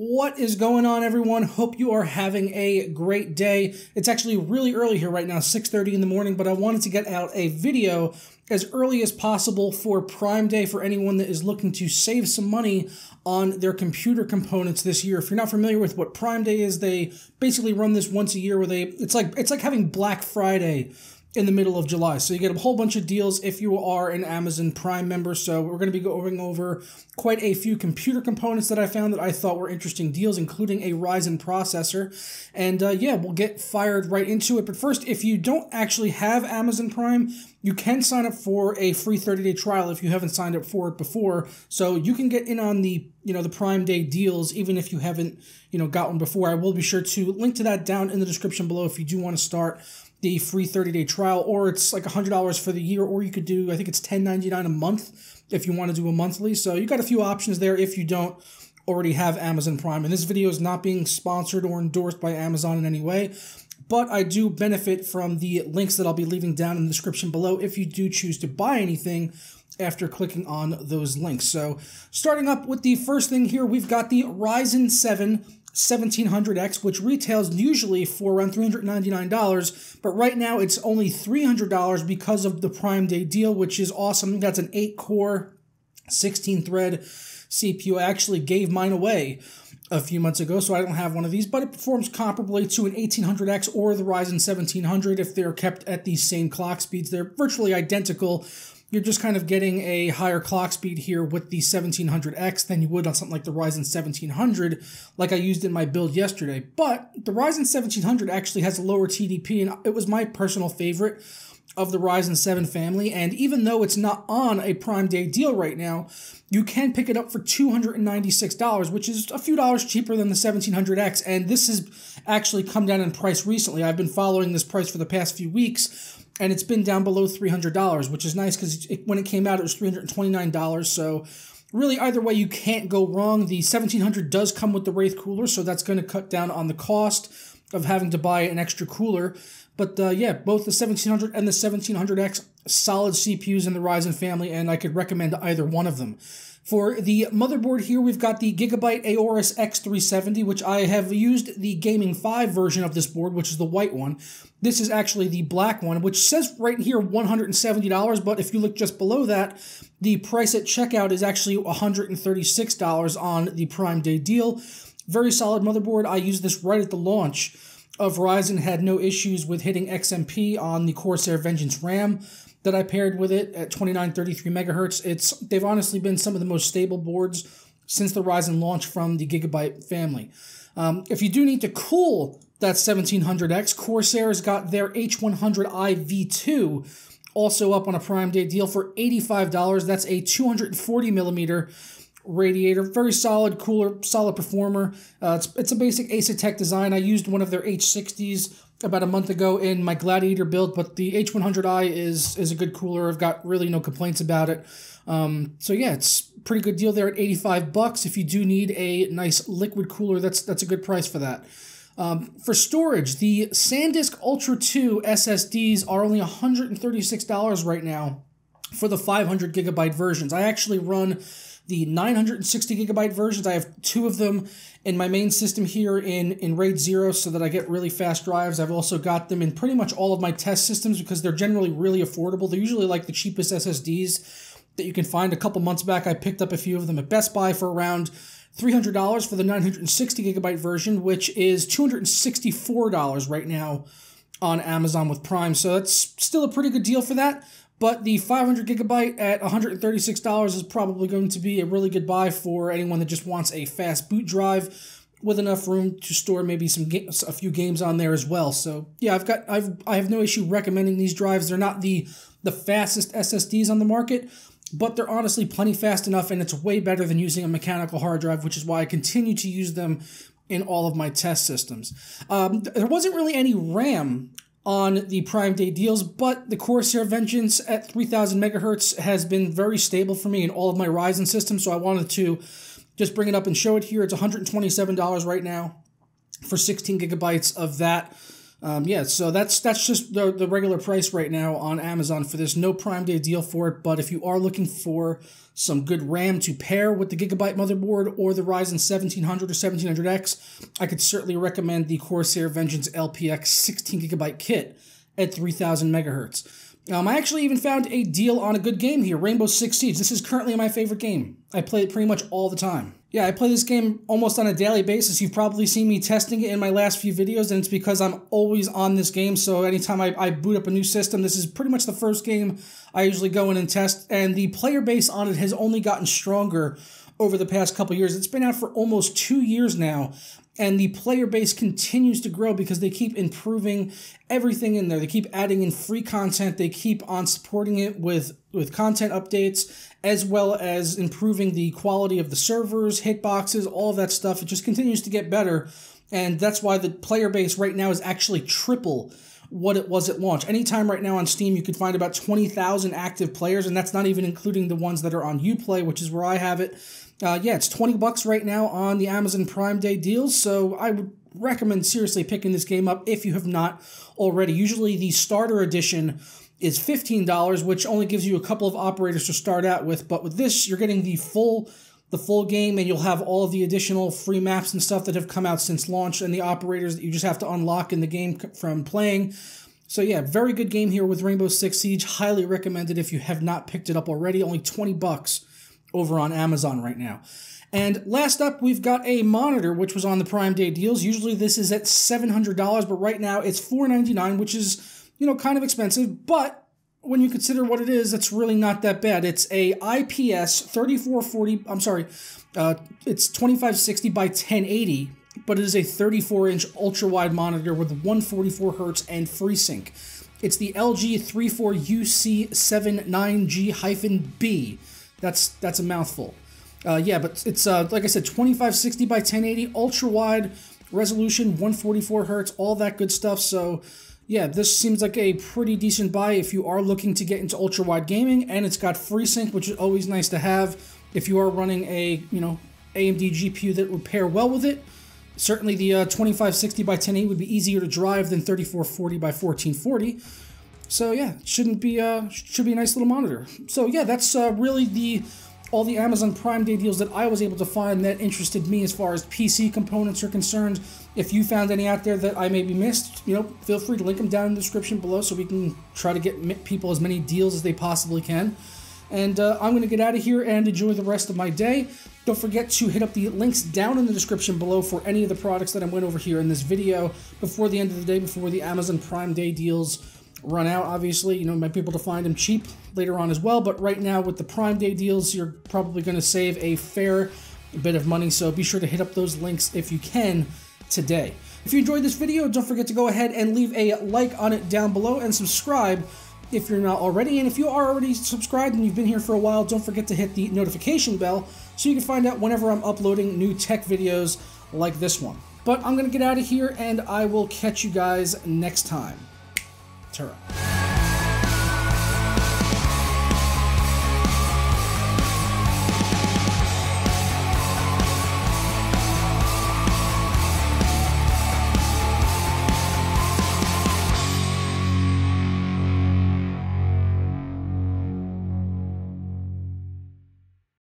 What is going on, everyone? Hope you are having a great day. It's actually really early here right now, 6:30 in the morning, but I wanted to get out a video as early as possible for Prime Day for anyone that is looking to save some money on their computer components this year. If you're not familiar with what Prime Day is, they basically run this once a year where it's like having Black Friday in the middle of July. So you get a whole bunch of deals if you are an Amazon Prime member. So we're going to be going over quite a few computer components that I found that I thought were interesting deals, including a Ryzen processor. And yeah, we'll get fired right into it. But first, if you don't actually have Amazon Prime, you can sign up for a free 30-day trial if you haven't signed up for it before. So you can get in on the Prime Day deals even if you haven't got one before. I will be sure to link to that down in the description below if you do want to start the free 30-day trial, or it's like $100 for the year, or you could do, I think it's $10.99 a month if you want to do a monthly. So you got a few options there if you don't already have Amazon Prime. And this video is not being sponsored or endorsed by Amazon in any way, but I do benefit from the links that I'll be leaving down in the description below if you do choose to buy anything after clicking on those links. So starting up with the first thing here, we've got the Ryzen 7 1700X, which retails usually for around $399, but right now it's only $300 because of the Prime Day deal, which is awesome. That's an 8-core, 16-thread CPU. I actually gave mine away a few months ago, so I don't have one of these, but it performs comparably to an 1800X or the Ryzen 1700 if they're kept at the same clock speeds. They're virtually identical. You're just kind of getting a higher clock speed here with the 1700X than you would on something like the Ryzen 1700, like I used in my build yesterday. But the Ryzen 1700 actually has a lower TDP, and it was my personal favorite of the Ryzen 7 family. And even though it's not on a Prime Day deal right now, you can pick it up for $296, which is a few dollars cheaper than the 1700X. And this has actually come down in price recently. I've been following this price for the past few weeks, and it's been down below $300, which is nice because when it came out, it was $329. So really, either way, you can't go wrong. The 1700 does come with the Wraith cooler, so that's going to cut down on the cost of having to buy an extra cooler. But yeah, both the 1700 and the 1700X, solid CPUs in the Ryzen family, and I could recommend either one of them. For the motherboard here, we've got the Gigabyte Aorus X370, which I have used the Gaming 5 version of this board, which is the white one. This is actually the black one, which says right here $170, but if you look just below that, the price at checkout is actually $136 on the Prime Day deal. Very solid motherboard. I used this right at the launch of Ryzen, had no issues with hitting XMP on the Corsair Vengeance RAM that I paired with it at 2933 megahertz. They've honestly been some of the most stable boards since the Ryzen launch from the Gigabyte family. If you do need to cool that 1700X, Corsair has got their H100i V2 also up on a Prime Day deal for $85. That's a 240 millimeter Radiator. Very solid cooler, solid performer. It's a basic Asetek design. I used one of their H60s about a month ago in my Gladiator build, but the H100i is a good cooler. I've got really no complaints about it. So yeah, it's a pretty good deal there at $85. If you do need a nice liquid cooler, that's a good price for that. For storage, the SanDisk Ultra 2 SSDs are only $136 right now for the 500 gigabyte versions. I actually run the 960 gigabyte versions. I have two of them in my main system here in RAID 0 so that I get really fast drives. I've also got them in pretty much all of my test systems because they're generally really affordable. They're usually like the cheapest SSDs that you can find. A couple months back, I picked up a few of them at Best Buy for around $300 for the 960 gigabyte version, which is $264 right now on Amazon with Prime. So that's still a pretty good deal for that. But the 500 gigabyte at $136 is probably going to be a really good buy for anyone that just wants a fast boot drive with enough room to store maybe a few games on there as well. So yeah, I have no issue recommending these drives. They're not the fastest SSDs on the market, but they're honestly plenty fast enough, and it's way better than using a mechanical hard drive, which is why I continue to use them in all of my test systems. There wasn't really any RAM on the Prime Day deals, but the Corsair Vengeance at 3000 megahertz has been very stable for me in all of my Ryzen systems, so I wanted to just bring it up and show it here. It's $127 right now for 16 gigabytes of that Yeah, so that's just the regular price right now on Amazon for this. No Prime Day deal for it, but if you are looking for some good RAM to pair with the Gigabyte motherboard or the Ryzen 1700 or 1700X, I could certainly recommend the Corsair Vengeance LPX 16GB kit at 3000 megahertz. I actually even found a deal on a good game here, Rainbow Six Siege. This is currently my favorite game. I play it pretty much all the time. Yeah, I play this game almost on a daily basis. You've probably seen me testing it in my last few videos, and it's because I'm always on this game, so anytime I boot up a new system, this is pretty much the first game I usually go in and test, and the player base on it has only gotten stronger over the past couple years. It's been out for almost 2 years now, and the player base continues to grow because they keep improving everything in there. They keep adding in free content. They keep on supporting it with content updates, as well as improving the quality of the servers, hitboxes, all of that stuff. It just continues to get better, and that's why the player base right now is actually triple what it was at launch. Anytime right now on Steam, you could find about 20,000 active players, and that's not even including the ones that are on Uplay, which is where I have it. Yeah, it's $20 right now on the Amazon Prime Day deals, so I would recommend seriously picking this game up if you have not already. Usually the starter edition is $15, which only gives you a couple of operators to start out with, but with this, you're getting the full game, and you'll have all of the additional free maps and stuff that have come out since launch, and the operators that you just have to unlock in the game from playing. So yeah, very good game here with Rainbow Six Siege. Highly recommended if you have not picked it up already. Only $20 over on Amazon right now. And last up, we've got a monitor, which was on the Prime Day deals. Usually this is at $700, but right now it's $499, which is, you know, kind of expensive, but when you consider what it is, it's really not that bad. It's a IPS 3440, it's 2560 by 1080, but it is a 34-inch ultra-wide monitor with 144 Hz and FreeSync. It's the LG 34UC79G-B. That's a mouthful. Yeah, but it's, like I said, 2560 by 1080, ultra-wide resolution, 144 Hz, all that good stuff. So yeah, this seems like a pretty decent buy if you are looking to get into ultra-wide gaming, and it's got FreeSync, which is always nice to have if you are running a, you know, AMD GPU that would pair well with it. Certainly the 2560 by 1080 would be easier to drive than 3440 by 1440. So yeah, should be a nice little monitor. So yeah, that's really all the Amazon Prime Day deals that I was able to find that interested me as far as PC components are concerned. If you found any out there that I maybe missed, you know, feel free to link them down in the description below so we can try to get people as many deals as they possibly can. And I'm going to get out of here and enjoy the rest of my day. Don't forget to hit up the links down in the description below for any of the products that I went over here in this video before the end of the day, before the Amazon Prime Day deals run out. Obviously, you know, you might be able to find them cheap later on as well, but right now with the Prime Day deals, you're probably going to save a fair bit of money, so be sure to hit up those links if you can today. If you enjoyed this video, don't forget to go ahead and leave a like on it down below and subscribe if you're not already. And if you are already subscribed and you've been here for a while, don't forget to hit the notification bell so you can find out whenever I'm uploading new tech videos like this one. But I'm going to get out of here, and I will catch you guys next time. Ta-ra.